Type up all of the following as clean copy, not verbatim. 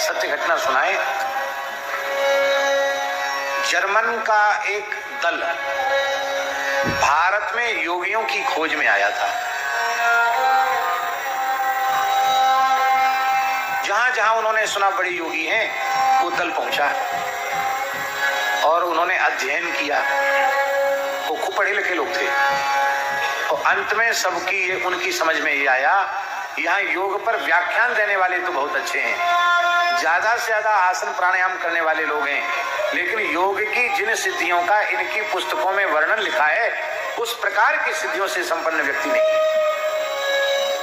सत्य घटना सुनाए। जर्मन का एक दल भारत में योगियों की खोज में आया था। जहां जहां उन्होंने सुना बड़े योगी हैं, वो दल पहुंचा और उन्होंने अध्ययन किया। वो खूब पढ़े लिखे लोग थे और अंत में सबकी उनकी समझ में ये आया, यहाँ योग पर व्याख्यान देने वाले तो बहुत अच्छे हैं, ज्यादा से ज्यादा आसन प्राणायाम करने वाले लोग हैं, लेकिन योग की जिन सिद्धियों का इनकी पुस्तकों में वर्णन लिखा है, उस प्रकार की सिद्धियों से संपन्न व्यक्ति नहीं।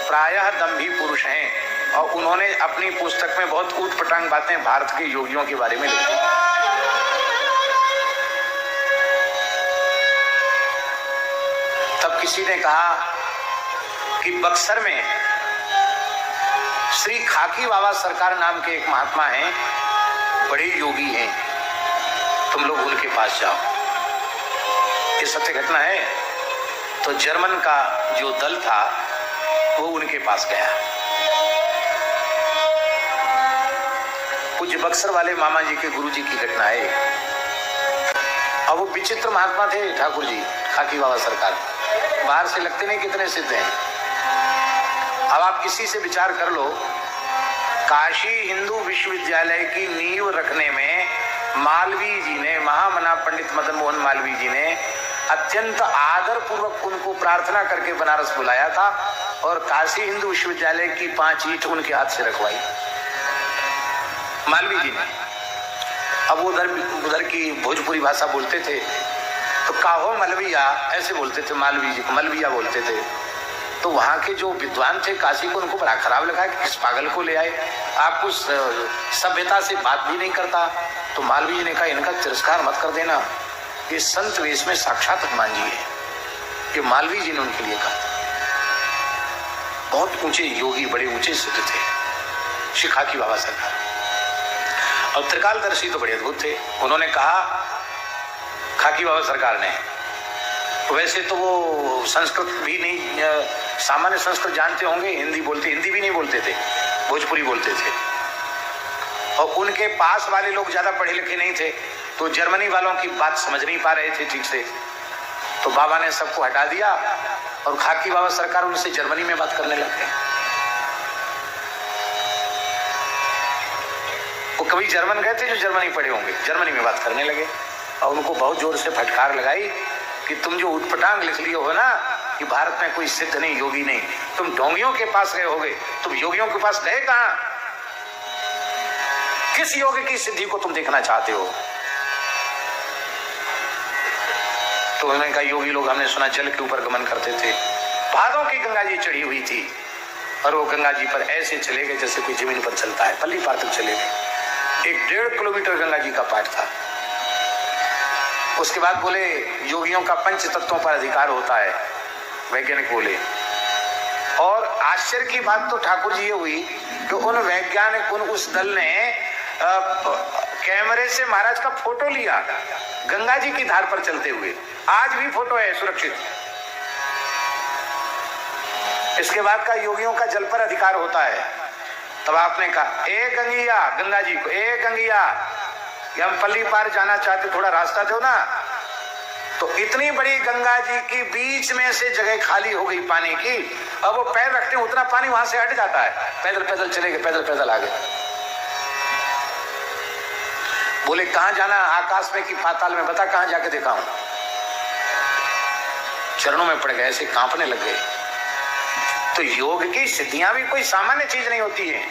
प्रायः दंभी पुरुष हैं और उन्होंने अपनी पुस्तक में बहुत ऊटपटांग बातें भारत के योगियों के बारे में लिखी। तब किसी ने कहा कि बक्सर में श्री खाकी बाबा सरकार नाम के एक महात्मा हैं, बड़े योगी हैं, तुम लोग उनके पास जाओ। ये सत्य घटना है। तो जर्मन का जो दल था वो उनके पास गया। पूज्य बक्सर वाले मामा जी के गुरु जी की घटना है। अब वो विचित्र महात्मा थे ठाकुर जी, खाकी बाबा सरकार, बाहर से लगते नहीं कितने सिद्ध हैं। अब आप किसी से विचार कर लो, काशी हिंदू विश्वविद्यालय की नींव रखने में मालवीय जी ने, महामना पंडित मदन मोहन मालवीय जी ने अत्यंत आदर पूर्वक उनको प्रार्थना करके बनारस बुलाया था और काशी हिंदू विश्वविद्यालय की 5 ईंट उनके हाथ से रखवाई मालवीय जी ने। अब वो उधर की भोजपुरी भाषा बोलते थे, तो काहो मलविया ऐसे बोलते थे, मालवीय जी को मलविया बोलते थे। तो वहां के जो विद्वान थे काशी को, उनको बड़ा खराब लगा कि किस पागल को ले आए, आप उस सभ्यता से बात भी नहीं करता। तो मालवीय जी ने कहा, इनका तिरस्कार मत कर देना, ये संत वेश में साक्षात हनुमान जी है। ये मालवीय जी ने उनके लिए कहा। बहुत ऊंचे योगी, बड़े ऊंचे सिद्ध थे श्री खाकी बाबा सरकार, और त्रिकालदर्शी तो बड़े अद्भुत थे। उन्होंने कहा खाकी बाबा सरकार ने, वैसे तो वो संस्कृत भी नहीं, सामान्य संस्कृत जानते होंगे, हिंदी बोलते, हिंदी भी नहीं बोलते थे, भोजपुरी बोलते थे, और उनके पास वाले लोग ज्यादा पढ़े लिखे नहीं थे, तो जर्मनी वालों की बात समझ नहीं पा रहे थे ठीक से। तो बाबा ने सबको हटा दिया और खाकी बाबा सरकार उनसे जर्मनी में बात करने लग गए। वो कभी जर्मन गए थे जो जर्मनी पढ़े होंगे, जर्मनी में बात करने लगे और उनको बहुत जोर से फटकार लगाई कि तुम जो उठपटांग लिख लिए हो ना कि भारत में कोई सिद्ध नहीं, योगी नहीं, तुम ढोंगियों के पास गए होगे, तुम योगियों के पास गए कहां? किस योग की सिद्धि को तुम देखना चाहते हो? तो उन्होंने कहा, योगी लोग हमने सुना जल के ऊपर गमन करते थे, पादों की गंगा जी चढ़ी हुई थी और वो गंगा जी पर ऐसे चले गए जैसे कोई जमीन पर चलता है, पल्ली पार तक चले गए। 1.5 किलोमीटर गंगा जी का पाठ था। उसके बाद बोले योगियों का 5 तत्वों पर अधिकार होता है, वैज्ञानिक बोले। और आश्चर्य की बात तो ठाकुर जी ये हुई कि उन वैज्ञानिक, उस दल ने कैमरे से महाराज का फोटो लिया गंगा जी की धार पर चलते हुए। आज भी फोटो है सुरक्षित। इसके बाद का योगियों का जल पर अधिकार होता है। तब आपने कहा, ए गंगिया, गंगा जी को, ए गंगिया, हम पल्ली पार जाना चाहते, थोड़ा रास्ता दो ना। तो इतनी बड़ी गंगा जी की बीच में से जगह खाली हो गई पानी की, अब वो पैर रखते हैं उतना पानी वहां से हट जाता है। पैदल पैदल चले गए, पैदल पैदल आ गए। बोले कहां जाना, आकाश में कि पाताल में, बता कहां जाके दिखाऊं। चरणों में पड़ गए, ऐसे कांपने लग गए। तो योग की सिद्धियां भी कोई सामान्य चीज नहीं होती है।